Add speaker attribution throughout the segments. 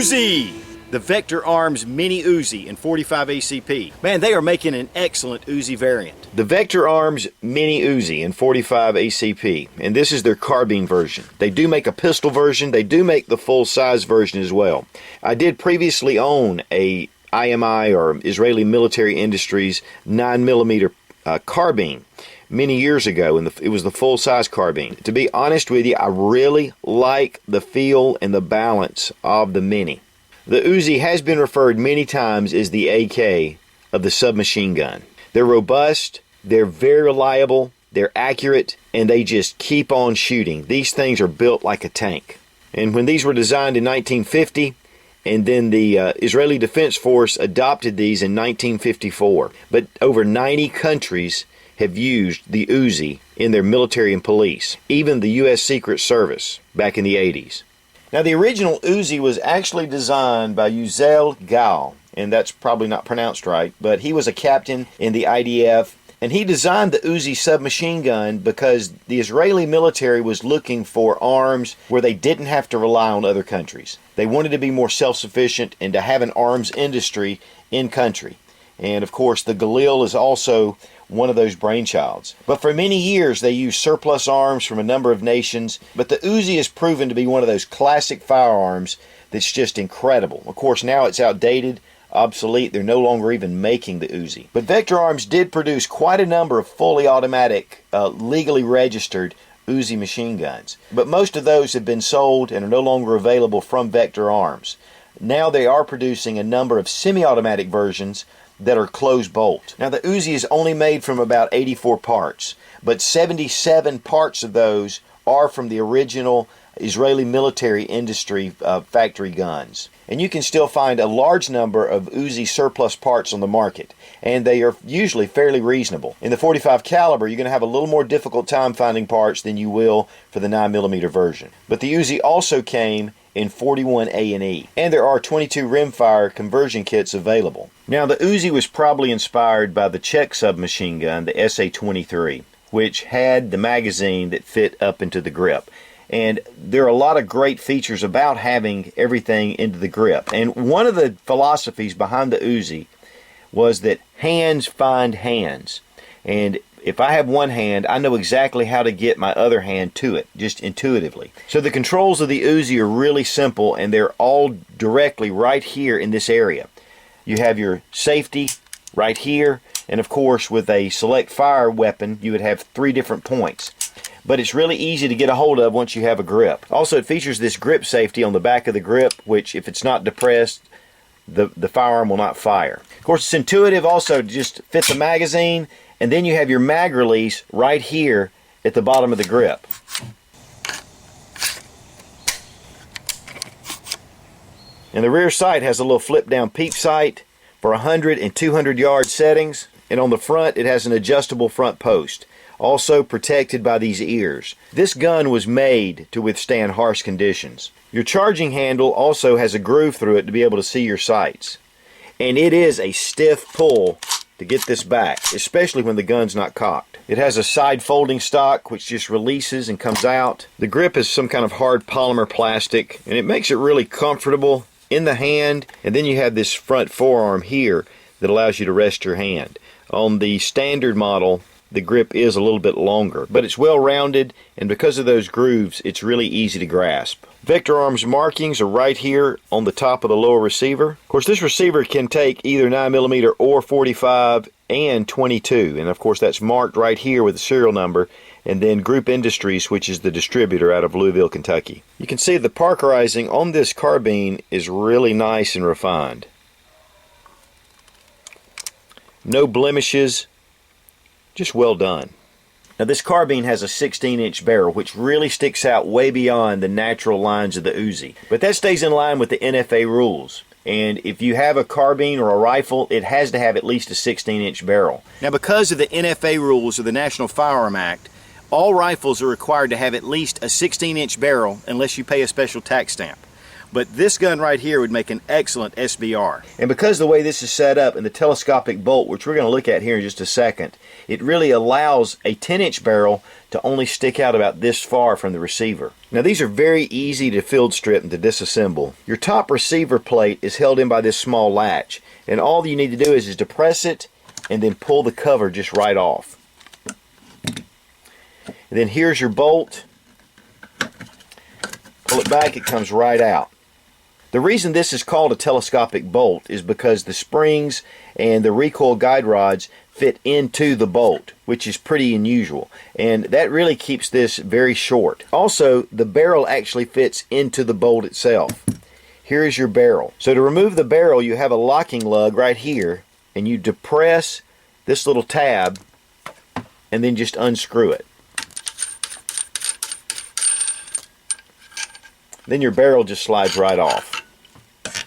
Speaker 1: Uzi! The Vector Arms Mini Uzi in 45 ACP. Man, they are making an excellent Uzi variant. The Vector Arms Mini Uzi in 45 ACP, and this is their carbine version. They do make a pistol version, they do make the full-size version as well. I did previously own a IMI, or Israeli Military Industries, 9mm carbine many years ago, and it was the full-size carbine. To be honest with you, I really like the feel and the balance of the Mini. The Uzi has been referred many times as the AK of the submachine gun. They're robust, they're very reliable, they're accurate, and they just keep on shooting. These things are built like a tank. And when these were designed in 1950, and then the Israeli Defense Force adopted these in 1954. But over 90 countries have used the Uzi in their military and police, even the U.S. Secret Service back in the 80s. Now, the original Uzi was actually designed by Yuzel Gal, and that's probably not pronounced right, but he was a captain in the IDF, and he designed the Uzi submachine gun because the Israeli military was looking for arms where they didn't have to rely on other countries. They wanted to be more self-sufficient and to have an arms industry in country. And of course, the Galil is also one of those brainchilds. But for many years, they used surplus arms from a number of nations, but the Uzi has proven to be one of those classic firearms that's just incredible. Of course, now it's outdated, obsolete. They're no longer even making the Uzi. But Vector Arms did produce quite a number of fully automatic, legally registered Uzi machine guns. But most of those have been sold and are no longer available from Vector Arms. Now they are producing a number of semi-automatic versions that are closed bolt. Now, the Uzi is only made from about 84 parts, but 77 parts of those are from the original Israeli military industry factory guns. And you can still find a large number of Uzi surplus parts on the market, and they are usually fairly reasonable. In the 45 caliber, you're going to have a little more difficult time finding parts than you will for the 9mm version. But the Uzi also came in 41 A&E, and there are 22 rimfire conversion kits available. Now, the Uzi was probably inspired by the Czech submachine gun, the SA-23, which had the magazine that fit up into the grip. And there are a lot of great features about having everything into the grip. And one of the philosophies behind the Uzi was that hands find hands. And if I have one hand, I know exactly how to get my other hand to it, just intuitively. So the controls of the Uzi are really simple, and they're all directly right here in this area. You have your safety right here, and of course with a select fire weapon, you would have 3 different points. But it's really easy to get a hold of once you have a grip. Also, it features this grip safety on the back of the grip, which if it's not depressed, the firearm will not fire. Of course, it's intuitive also to just fit the magazine, and then you have your mag release right here at the bottom of the grip. And the rear sight has a little flip down peep sight for 100 and 200 yard settings, and on the front it has an adjustable front post, also protected by these ears. This gun was made to withstand harsh conditions. Your charging handle also has a groove through it to be able to see your sights. And it is a stiff pull to get this back, especially when the gun's not cocked. It has a side folding stock which just releases and comes out. The grip is some kind of hard polymer plastic, and it makes it really comfortable in the hand. And then you have this front forearm here that allows you to rest your hand. On the standard model, the grip is a little bit longer, but it's well rounded, and because of those grooves, it's really easy to grasp. Vector Arms markings are right here on the top of the lower receiver. Of course, this receiver can take either 9mm or 45 and 22, and of course that's marked right here with the serial number, and then Group Industries, which is the distributor out of Louisville, Kentucky. You can see the parkerizing on this carbine is really nice and refined. No blemishes. Just well done. Now, this carbine has a 16-inch barrel, which really sticks out way beyond the natural lines of the Uzi. But that stays in line with the NFA rules. And if you have a carbine or a rifle, it has to have at least a 16-inch barrel. Now, because of the NFA rules of the National Firearm Act, all rifles are required to have at least a 16-inch barrel unless you pay a special tax stamp. but this gun right here would make an excellent SBR. And because the way this is set up and the telescopic bolt, which we're going to look at here in just a second, it really allows a 10-inch barrel to only stick out about this far from the receiver. Now these are very easy to field strip and to disassemble. Your top receiver plate is held in by this small latch, and all you need to do is depress it and then pull the cover just right off. And then here's your bolt. Pull it back, it comes right out. The reason this is called a telescopic bolt is because the springs and the recoil guide rods fit into the bolt, which is pretty unusual, and that really keeps this very short. Also, the barrel actually fits into the bolt itself. Here is your barrel. So to remove the barrel, you have a locking lug right here, and you depress this little tab and then just unscrew it. Then your barrel just slides right off.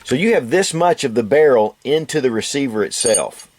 Speaker 1: So you have this much of the barrel into the receiver itself,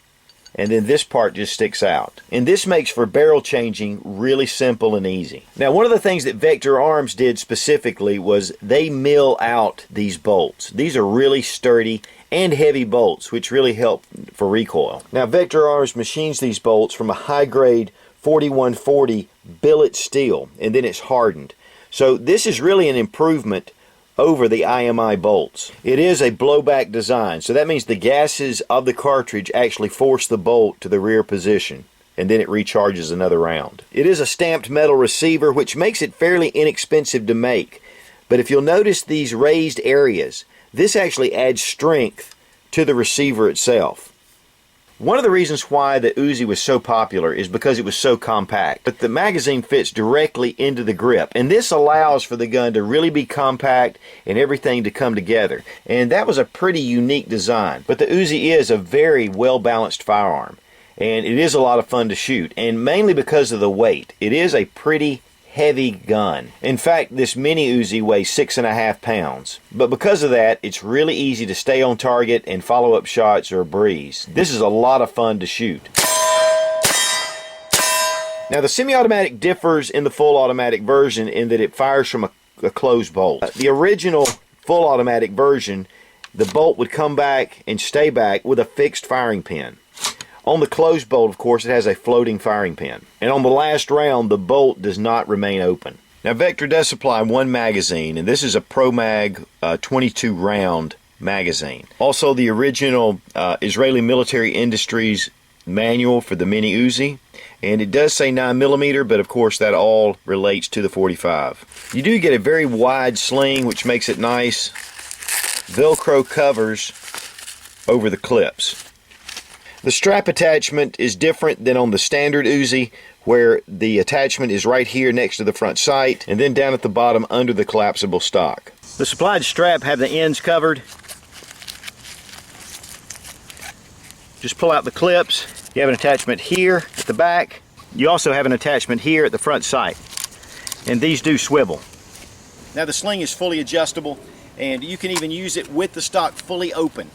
Speaker 1: and then this part just sticks out. And this makes for barrel changing really simple and easy. Now, one of the things that Vector Arms did specifically was they mill out these bolts. These are really sturdy and heavy bolts, which really help for recoil. Now, Vector Arms machines these bolts from a high-grade 4140 billet steel, and then it's hardened. So this is really an improvement over the IMI bolts. It is a blowback design, so that means the gases of the cartridge actually force the bolt to the rear position, and then it recharges another round. It is a stamped metal receiver, which makes it fairly inexpensive to make, but if you'll notice these raised areas, this actually adds strength to the receiver itself. One of the reasons why the Uzi was so popular is because it was so compact. But the magazine fits directly into the grip, and this allows for the gun to really be compact and everything to come together. And that was a pretty unique design. But the Uzi is a very well-balanced firearm, and it is a lot of fun to shoot, and mainly because of the weight. It is a pretty heavy gun. In fact, this Mini Uzi weighs 6.5 pounds. But because of that, it's really easy to stay on target, and follow-up shots are a breeze. This is a lot of fun to shoot. Now, the semi-automatic differs in the full automatic version in that it fires from a closed bolt. The original full automatic version, the bolt would come back and stay back with a fixed firing pin. On the closed bolt, of course, it has a floating firing pin. And on the last round, the bolt does not remain open. Now, Vector does supply one magazine, and this is a ProMag 22-round magazine. Also, the original Israeli Military Industries manual for the Mini Uzi. And it does say 9mm, but of course that all relates to the 45. You do get a very wide sling, which makes it nice. Velcro covers over the clips. The strap attachment is different than on the standard Uzi, where the attachment is right here next to the front sight, and then down at the bottom under the collapsible stock. The supplied strap have the ends covered. Just pull out the clips. You have an attachment here at the back. You also have an attachment here at the front sight. And these do swivel. Now the sling is fully adjustable, and you can even use it with the stock fully open.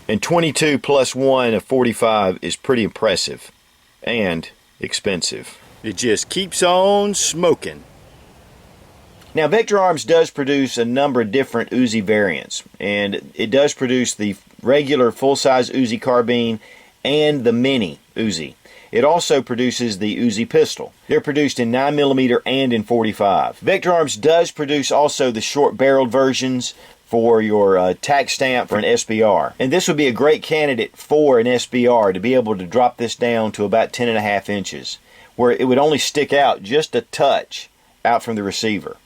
Speaker 1: And 22 plus 1 of 45 is pretty impressive and expensive. It just keeps on smoking. Now, Vector Arms does produce a number of different Uzi variants, and it does produce the regular full-size Uzi carbine and the Mini Uzi. It also produces the Uzi pistol. They're produced in 9mm and in 45. Vector Arms does produce also the short-barreled versions for your tack stamp for an SBR. And this would be a great candidate for an SBR to be able to drop this down to about 10.5 inches, where it would only stick out just a touch out from the receiver.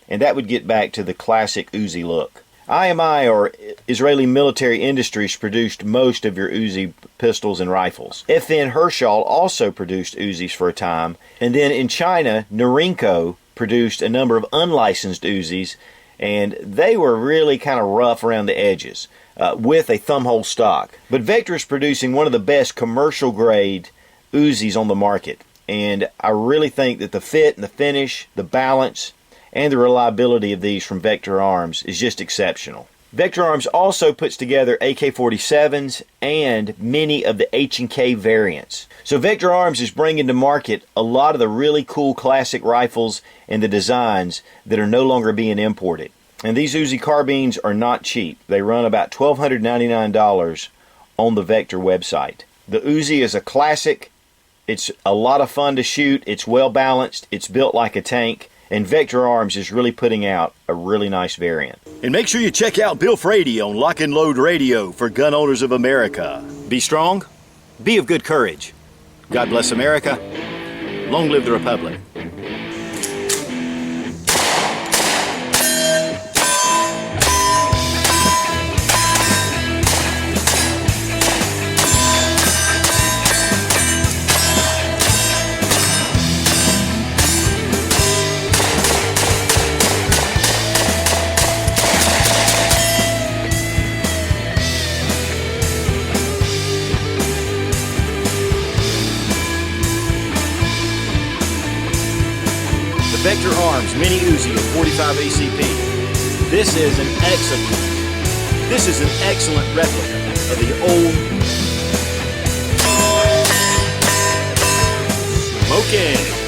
Speaker 1: And that would get back to the classic Uzi look. IMI, or Israeli Military Industries, produced most of your Uzi pistols and rifles. FN Herschel also produced Uzis for a time. And then in China, Norinco produced a number of unlicensed Uzis, and they were really kind of rough around the edges with a thumbhole stock. But Vector is producing one of the best commercial grade Uzis on the market, and I really think that the fit and the finish, the balance, and the reliability of these from Vector Arms is just exceptional. Vector Arms also puts together AK-47s and many of the H&K variants. So Vector Arms is bringing to market a lot of the really cool classic rifles and the designs that are no longer being imported. And these Uzi carbines are not cheap. They run about $1,299 on the Vector website. The Uzi is a classic. It's a lot of fun to shoot. It's well balanced. It's built like a tank. And Vector Arms is really putting out a really nice variant. And make sure you check out Bill Frady on Lock and Load Radio for gun owners of America. Be strong. Be of good courage. God bless America. Long live the Republic. Vector Arms Mini Uzi of 45 ACP. This is an excellent replica of the old smoking